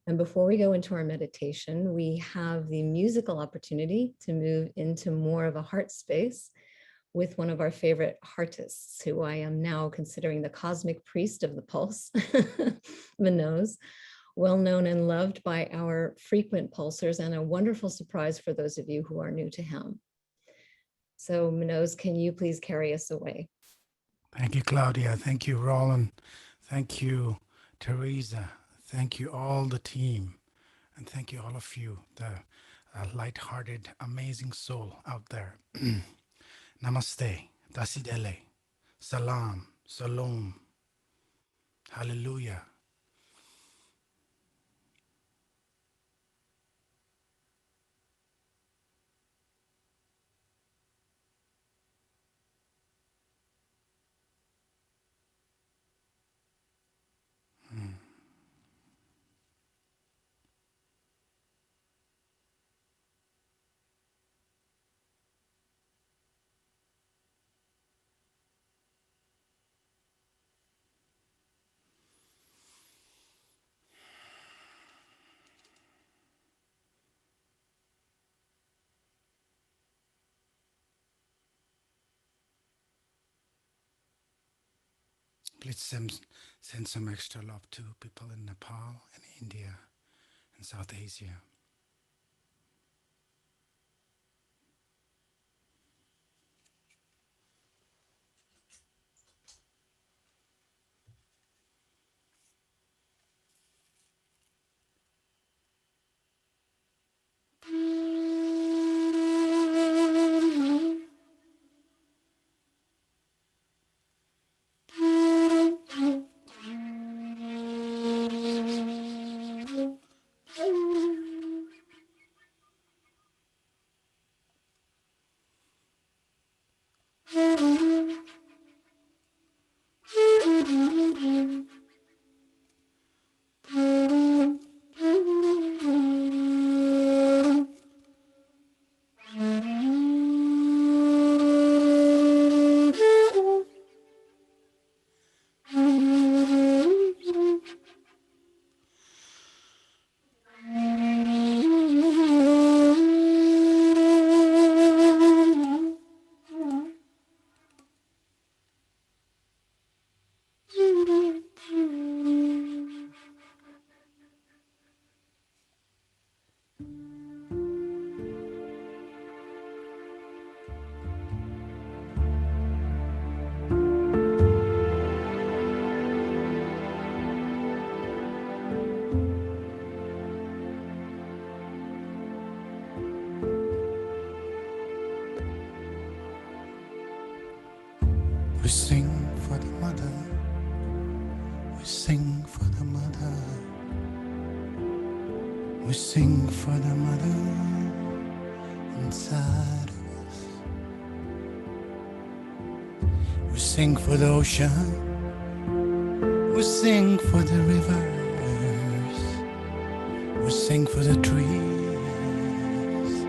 And before we go into our meditation, we have the musical opportunity to move into more of a heart space with one of our favorite heartists, who I am now considering the cosmic priest of the pulse, Manose, well known and loved by our frequent pulsers, and a wonderful surprise for those of you who are new to him. So Manose, can you please carry us away? Thank you, Claudia. Thank you, Roland. Thank you, Teresa. Thank you, all the team. And thank you, all of you, the light-hearted, amazing soul out there. Namaste, Dasidele, Salam, Salom, Hallelujah. Please send some extra love to people in Nepal and India and South Asia. We sing for the mother, we sing for the mother, we sing for the mother inside of us. We sing for the ocean, we sing for the rivers, we sing for the trees,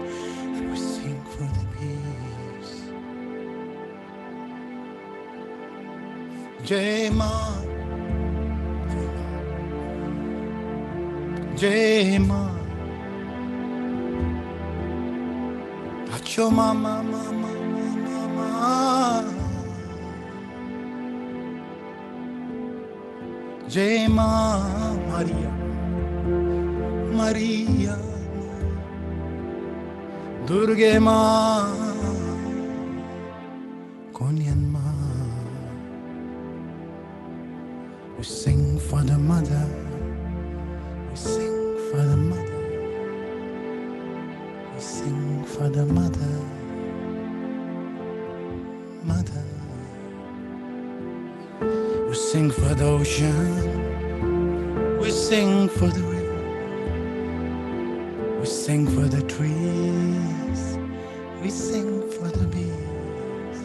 and we sing for the bees. Jai Ma, Jai Ma, Acho Mama, Mama, Mama, Jai Ma, Maria, Maria, Durga Ma, Konyan Ma. We sing for the mother, we sing for the mother, we sing for the mother, mother. We sing for the ocean, we sing for the river, we sing for the trees, we sing for the bees,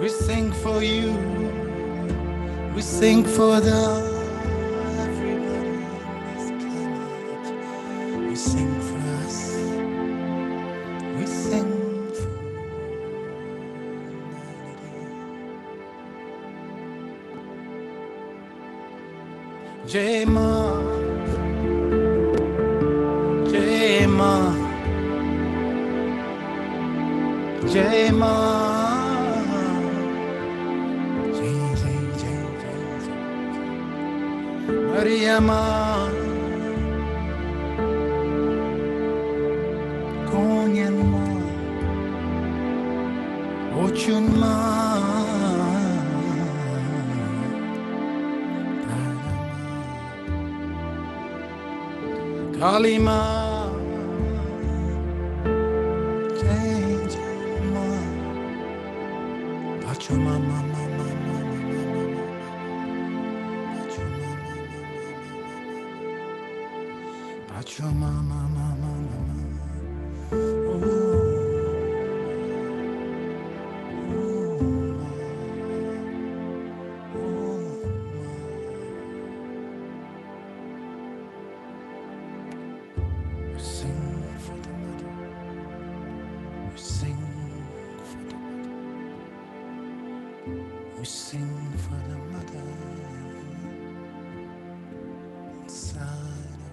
we sing for you. We sing for the everybody in this planet. We sing for us. We sing for humanity. Jai Ma, Jai Ma, Jai Jai Jai Jai Jai, Maria Ma, Konyan Ma, Ochun Ma, Kali Ma, Jai Jai Ma, Pacho Ma Ma Ma Ma Ma Ma Ma, Pacho Ma Ma Ma Ma, Pacho Ma Ma Ma Ma Ma Ma. Sing for the mother, we sing for the mother, we sing for the mother inside of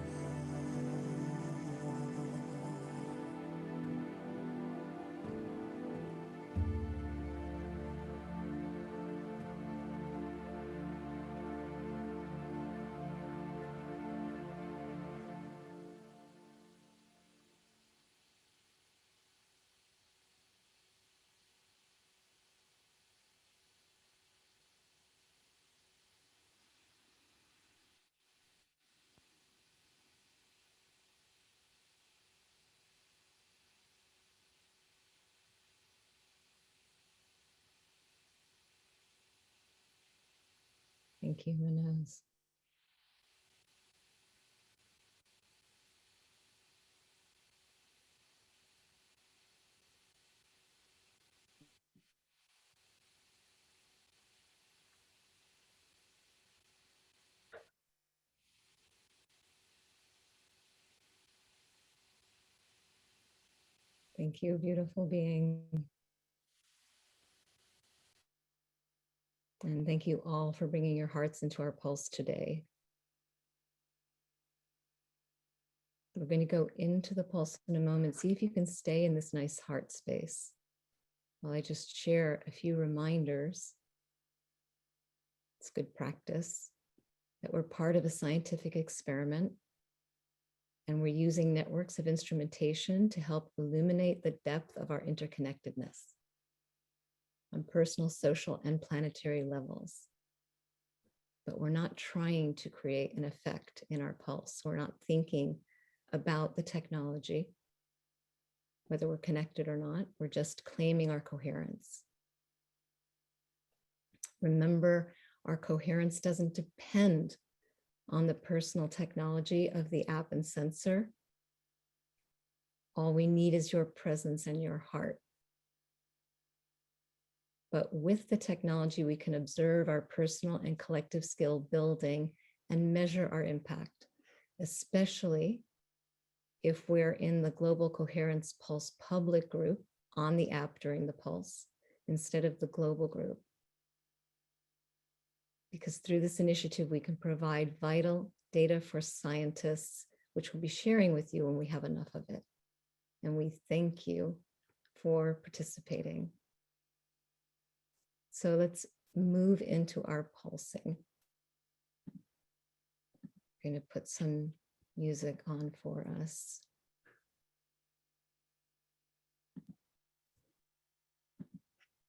Thank you, Manose. Thank you, beautiful being. And thank you all for bringing your hearts into our pulse today. We're going to go into the pulse in a moment. See if you can stay in this nice heart space while I just share a few reminders. It's good practice that we're part of a scientific experiment, and we're using networks of instrumentation to help illuminate the depth of our interconnectedness on personal, social, and planetary levels. But we're not trying to create an effect in our pulse. We're not thinking about the technology, whether we're connected or not. We're just claiming our coherence. Remember, our coherence doesn't depend on the personal technology of the app and sensor. All we need is your presence and your heart. But with the technology, we can observe our personal and collective skill building and measure our impact, especially if we're in the Global Coherence Pulse public group on the app during the pulse, instead of the global group. Because through this initiative, we can provide vital data for scientists, which we'll be sharing with you when we have enough of it. And we thank you for participating. So let's move into our pulsing. I'm going to put some music on for us.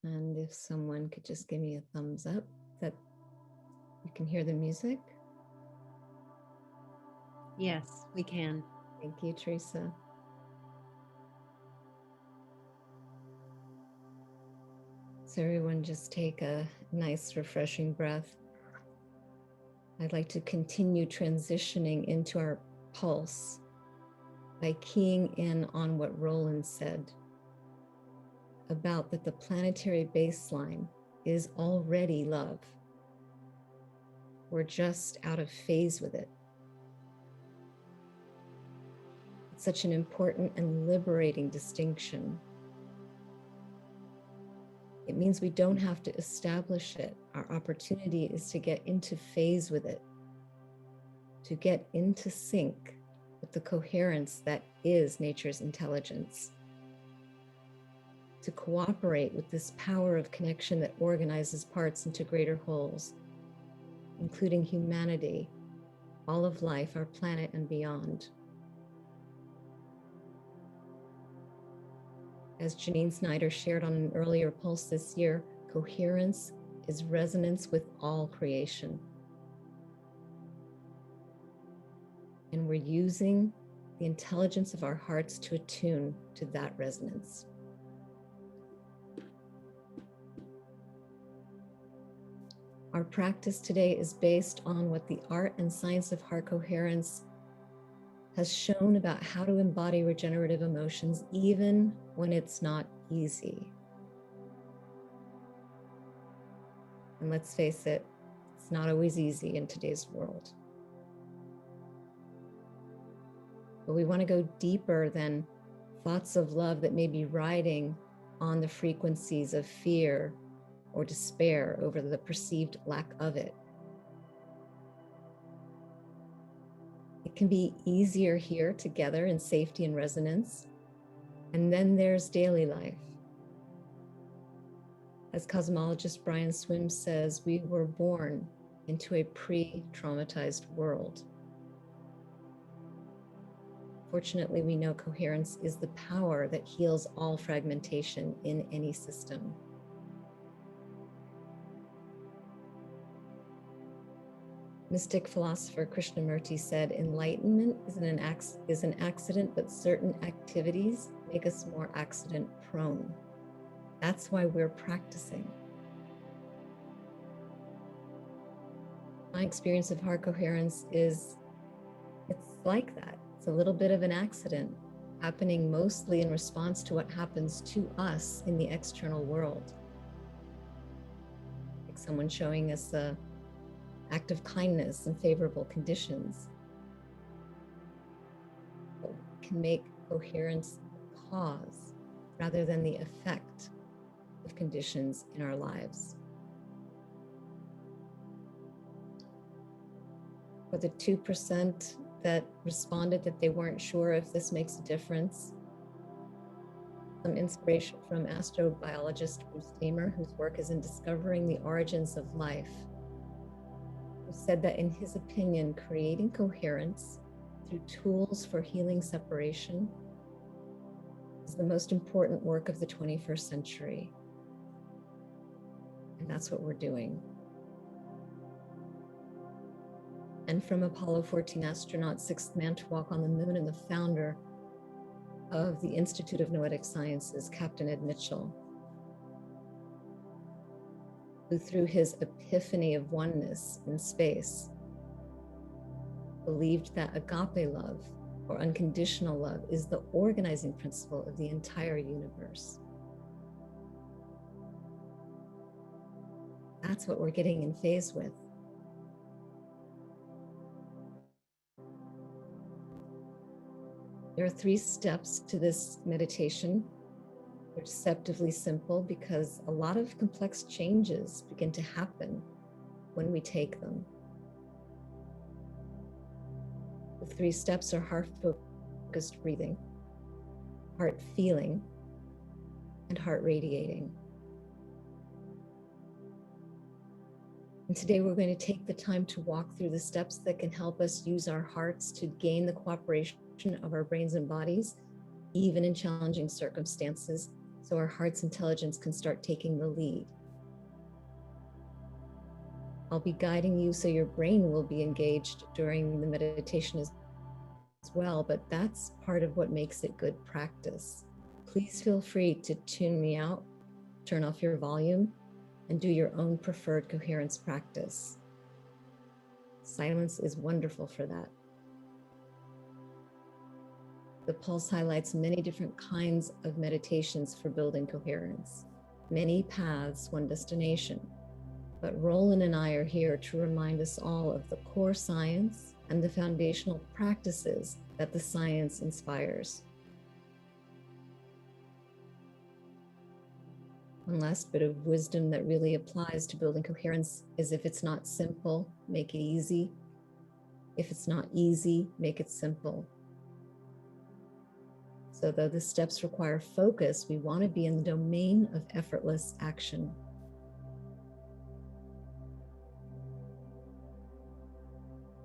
And if someone could just give me a thumbs up that you can hear the music. Yes, we can. Thank you, Teresa. So everyone just take a nice, refreshing breath. I'd like to continue transitioning into our pulse by keying in on what Roland said about that the planetary baseline is already love. We're just out of phase with it. It's such an important and liberating distinction. It means we don't have to establish it. Our opportunity is to get into phase with it, to get into sync with the coherence that is nature's intelligence, to cooperate with this power of connection that organizes parts into greater wholes, including humanity, all of life, our planet, and beyond. As Janine Snyder shared on an earlier pulse this year, coherence is resonance with all creation. And we're using the intelligence of our hearts to attune to that resonance. Our practice today is based on what the art and science of heart coherence has shown about how to embody regenerative emotions, even when it's not easy. And let's face it, it's not always easy in today's world. But we want to go deeper than thoughts of love that may be riding on the frequencies of fear or despair over the perceived lack of it. It can be easier here together in safety and resonance. And then there's daily life. As cosmologist Brian Swim says, we were born into a pre-traumatized world. Fortunately, we know coherence is the power that heals all fragmentation in any system. Mystic philosopher Krishnamurti said, enlightenment is an accident, but certain activities make us more accident prone. That's why we're practicing. My experience of heart coherence is, it's like that. It's a little bit of an accident, happening mostly in response to what happens to us in the external world. Like someone showing us a act of kindness and favorable conditions. But we can make coherence the cause rather than the effect of conditions in our lives. For the 2% that responded that they weren't sure if this makes a difference, some inspiration from astrobiologist Bruce Damer, whose work is in discovering the origins of life, who said that in his opinion, creating coherence through tools for healing separation is the most important work of the 21st century. And that's what we're doing. And from Apollo 14 astronaut, sixth man to walk on the moon, and the founder of the Institute of Noetic Sciences, Captain Ed Mitchell, who through his epiphany of oneness in space, believed that agape love, or unconditional love, is the organizing principle of the entire universe. That's what we're getting in phase with. There are 3 steps to this meditation. They're deceptively simple because a lot of complex changes begin to happen when we take them. The 3 steps are heart-focused breathing, heart feeling, and heart radiating. And today we're going to take the time to walk through the steps that can help us use our hearts to gain the cooperation of our brains and bodies, even in challenging circumstances, so our heart's intelligence can start taking the lead. I'll be guiding you so your brain will be engaged during the meditation as well, but that's part of what makes it good practice. Please feel free to tune me out, turn off your volume, and do your own preferred coherence practice. Silence is wonderful for that. The Pulse highlights many different kinds of meditations for building coherence. Many paths, one destination. But Roland and I are here to remind us all of the core science and the foundational practices that the science inspires. One last bit of wisdom that really applies to building coherence is, if it's not simple, make it easy. If it's not easy, make it simple. So though the steps require focus, we want to be in the domain of effortless action.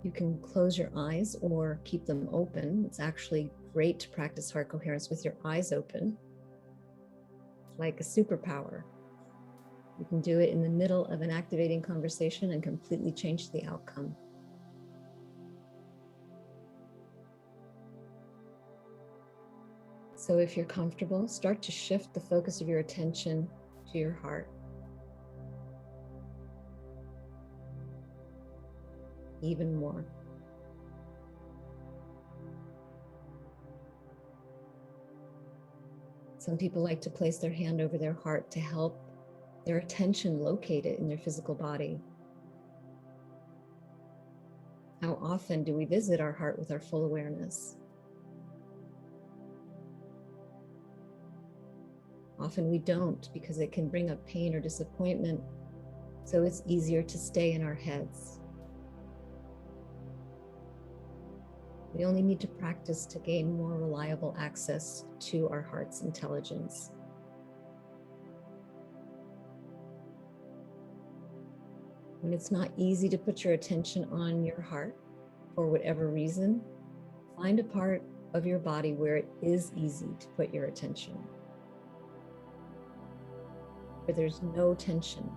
You can close your eyes or keep them open. It's actually great to practice heart coherence with your eyes open, like a superpower. You can do it in the middle of an activating conversation and completely change the outcome. So if you're comfortable, start to shift the focus of your attention to your heart. Even more. Some people like to place their hand over their heart to help their attention locate it in their physical body. How often do we visit our heart with our full awareness? Often we don't, because it can bring up pain or disappointment, so it's easier to stay in our heads. We only need to practice to gain more reliable access to our heart's intelligence. When it's not easy to put your attention on your heart, for whatever reason, find a part of your body where it is easy to put your attention, where there's no tension,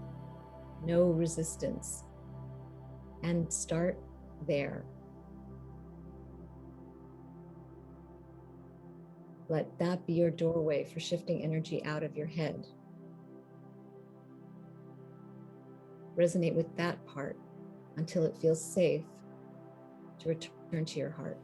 no resistance, and start there. Let that be your doorway for shifting energy out of your head. Resonate with that part until it feels safe to return to your heart.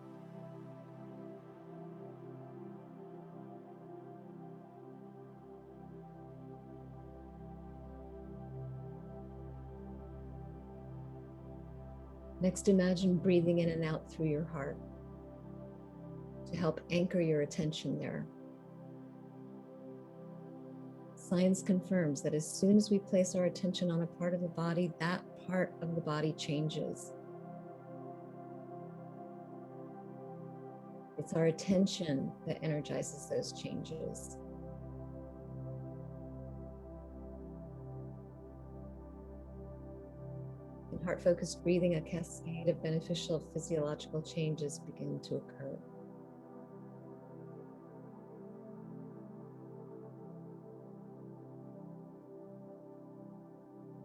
Next, imagine breathing in and out through your heart to help anchor your attention there. Science confirms that as soon as we place our attention on a part of the body, that part of the body changes. It's our attention that energizes those changes. In heart-focused breathing, a cascade of beneficial physiological changes begin to occur.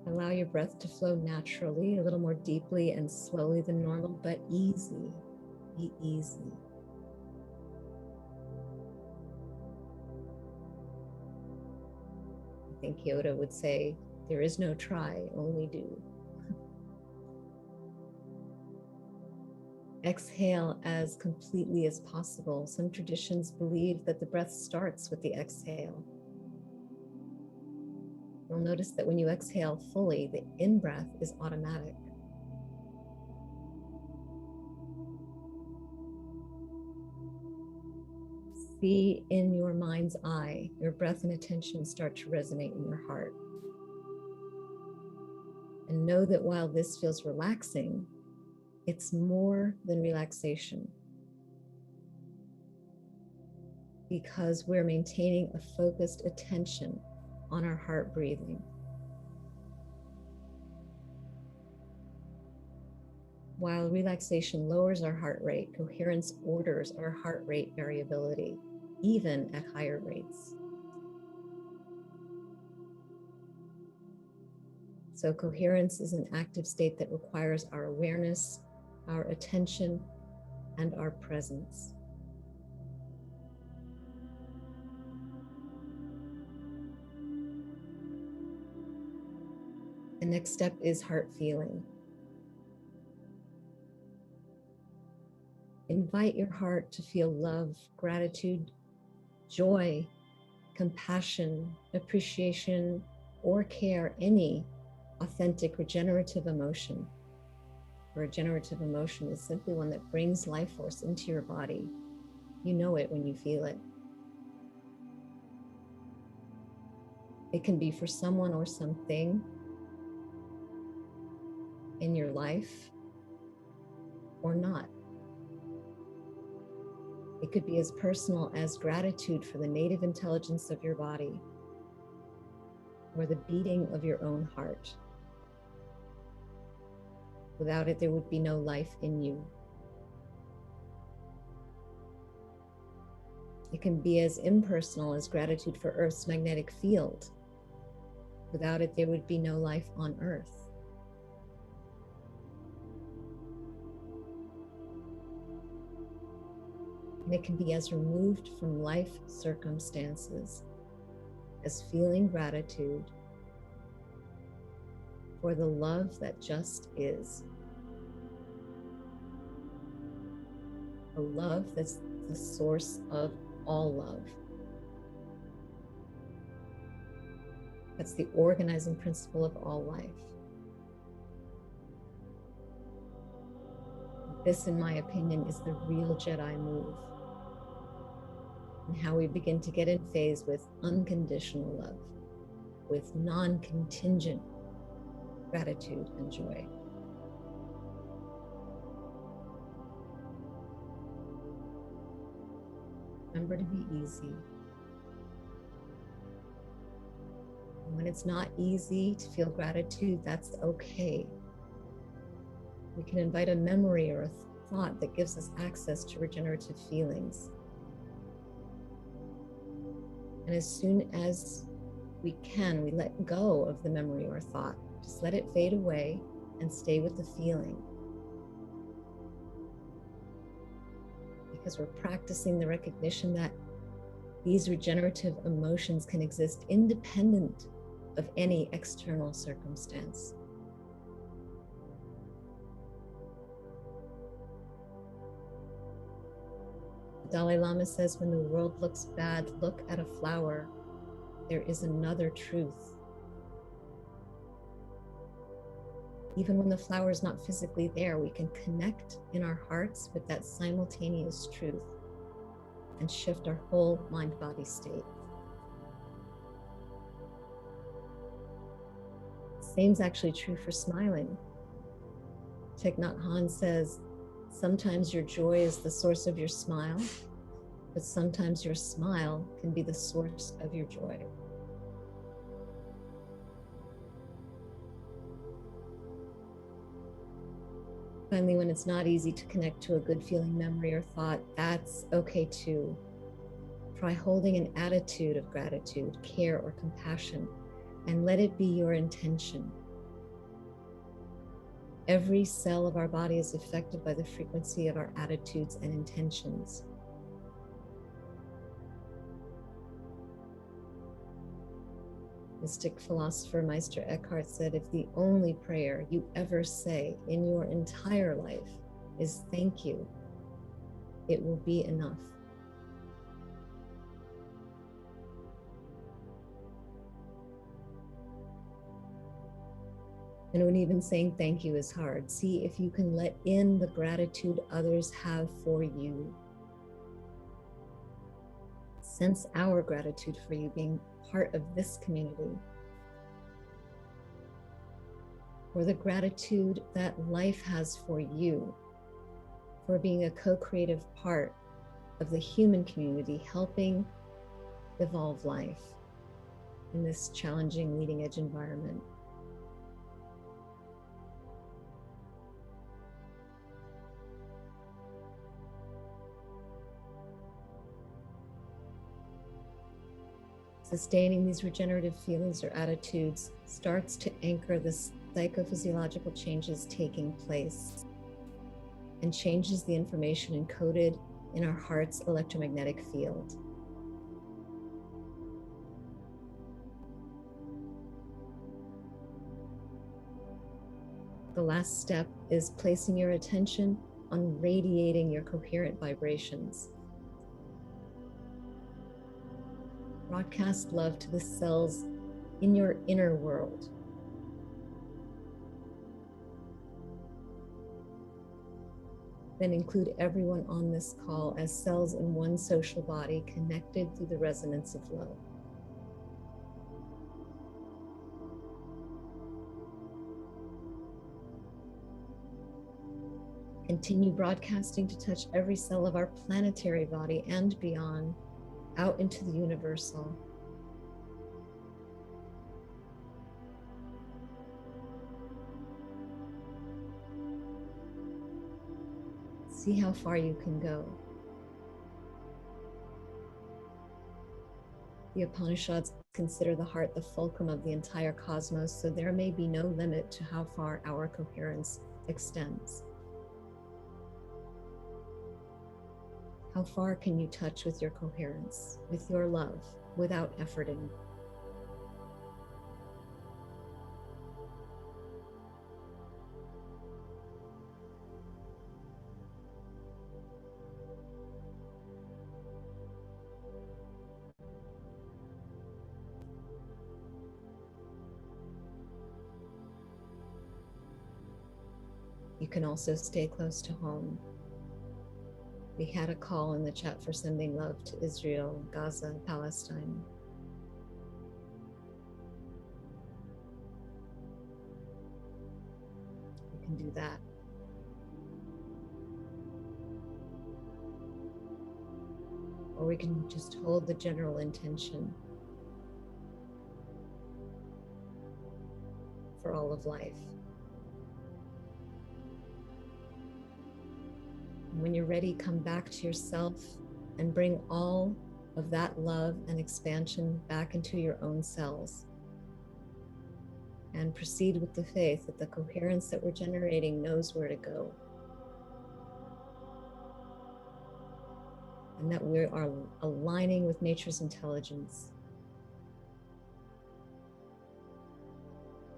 Allow your breath to flow naturally, a little more deeply and slowly than normal, but easy. Be easy. I think Yoda would say, there is no try, only do. Exhale as completely as possible. Some traditions believe that the breath starts with the exhale. You'll notice that when you exhale fully, the in-breath is automatic. See in your mind's eye, your breath and attention start to resonate in your heart. And know that while this feels relaxing, it's more than relaxation, because we're maintaining a focused attention on our heart breathing. While relaxation lowers our heart rate, coherence orders our heart rate variability, even at higher rates. So coherence is an active state that requires our awareness, our attention, and our presence. The next step is heart feeling. Invite your heart to feel love, gratitude, joy, compassion, appreciation, or care, any authentic regenerative emotion. Regenerative emotion is simply one that brings life force into your body. You know it when you feel it. It can be for someone or something in your life or not. It could be as personal as gratitude for the native intelligence of your body or the beating of your own heart. Without it, there would be no life in you. It can be as impersonal as gratitude for Earth's magnetic field. Without it, there would be no life on Earth. And it can be as removed from life circumstances as feeling gratitude for the love that just is. A love that's the source of all love. That's the organizing principle of all life. This, in my opinion, is the real Jedi move, and how we begin to get in phase with unconditional love, with non-contingent gratitude and joy. Remember to be easy. And when it's not easy to feel gratitude, that's okay. We can invite a memory or a thought that gives us access to regenerative feelings. And as soon as we can, we let go of the memory or thought. Just let it fade away and stay with the feeling. Because we're practicing the recognition that these regenerative emotions can exist independent of any external circumstance. The Dalai Lama says, when the world looks bad, look at a flower. There is another truth. Even when the flower is not physically there, we can connect in our hearts with that simultaneous truth and shift our whole mind-body state. Same's actually true for smiling. Thich Nhat Hanh says, sometimes your joy is the source of your smile, but sometimes your smile can be the source of your joy. Finally, when it's not easy to connect to a good feeling memory or thought, that's okay too. Try holding an attitude of gratitude, care, or compassion, and let it be your intention. Every cell of our body is affected by the frequency of our attitudes and intentions. Mystic philosopher Meister Eckhart said, if the only prayer you ever say in your entire life is thank you, it will be enough. And when even saying thank you is hard, see if you can let in the gratitude others have for you. Sense our gratitude for you being part of this community. For the gratitude that life has for you, for being a co-creative part of the human community, helping evolve life in this challenging leading edge environment. Sustaining these regenerative feelings or attitudes starts to anchor the psychophysiological changes taking place and changes the information encoded in our heart's electromagnetic field. The last step is placing your attention on radiating your coherent vibrations. Broadcast love to the cells in your inner world. Then include everyone on this call as cells in one social body connected through the resonance of love. Continue broadcasting to touch every cell of our planetary body and beyond, out into the universal. See how far you can go. The Upanishads consider the heart the fulcrum of the entire cosmos, so there may be no limit to how far our coherence extends. How far can you touch with your coherence, with your love, without efforting? You can also stay close to home. We had a call in the chat for sending love to Israel, Gaza, Palestine. We can do that. Or we can just hold the general intention for all of life. When you're ready, come back to yourself and bring all of that love and expansion back into your own cells. And proceed with the faith that the coherence that we're generating knows where to go. And that we are aligning with nature's intelligence,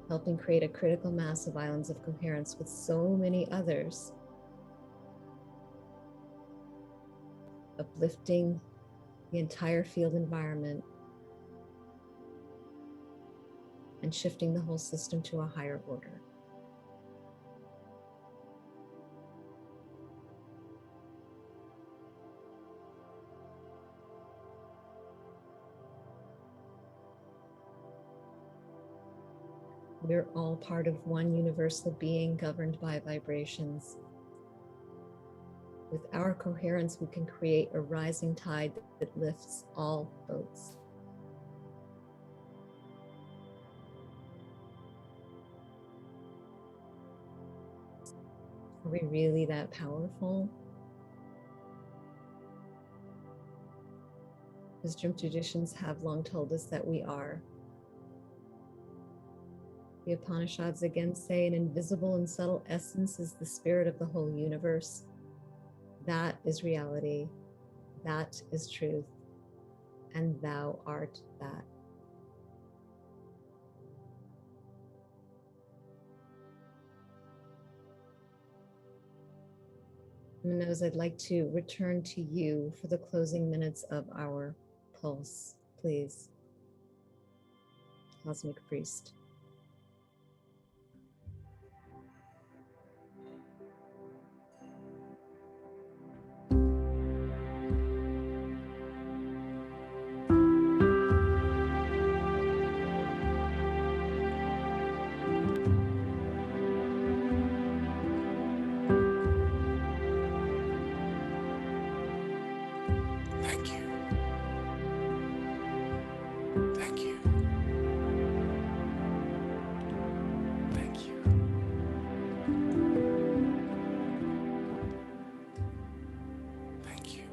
helping create a critical mass of islands of coherence with so many others, uplifting the entire field environment and shifting the whole system to a higher order. We're all part of one universal being governed by vibrations. With our coherence, we can create a rising tide that lifts all boats. Are we really that powerful? Wisdom traditions have long told us that we are. The Upanishads again say an invisible and subtle essence is the spirit of the whole universe. That is reality. That is truth. And thou art that. Manose, I'd like to return to you for the closing minutes of our pulse, please. Cosmic Priest. Thank you. Thank you. Thank you. Thank you.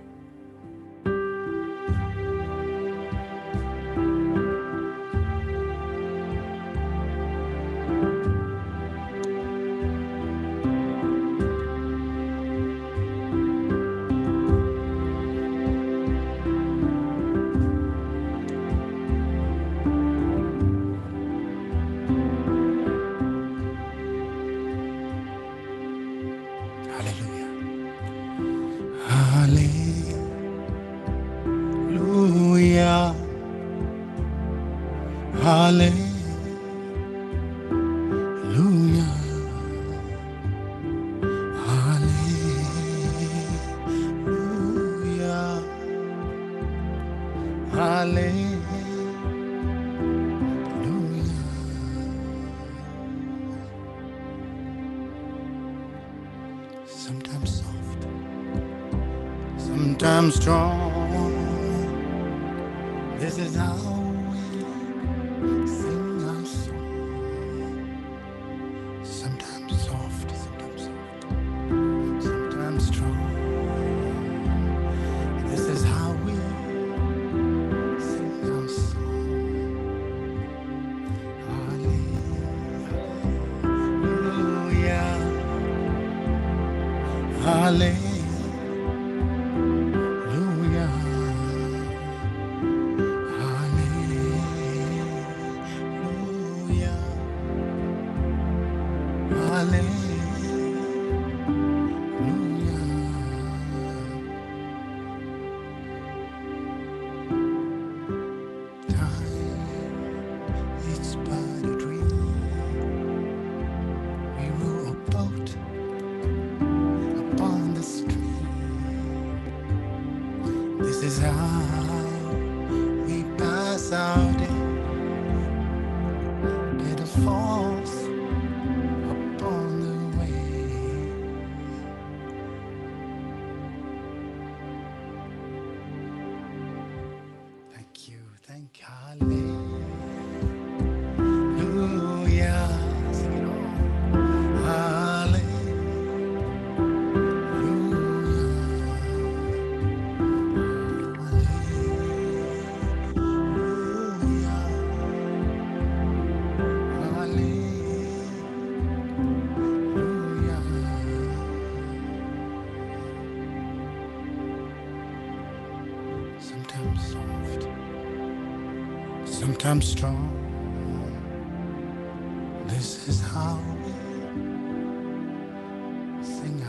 Hallelujah. Hallelujah. Hallelujah. Hallelujah. Hallelujah. sometimes soft, sometimes strong. This is how we sing our song. Sometimes soft, sometimes strong. This is how we sing our song. Hallelujah, hallelujah, hallelujah, hallelujah. Time, it's but a dream. We row a boat upon the stream. This is how we pass our day. Little falls upon the way. Thank you, thank you. Hallelujah. Sing it all. Sometimes soft, sometimes strong. This is how we sing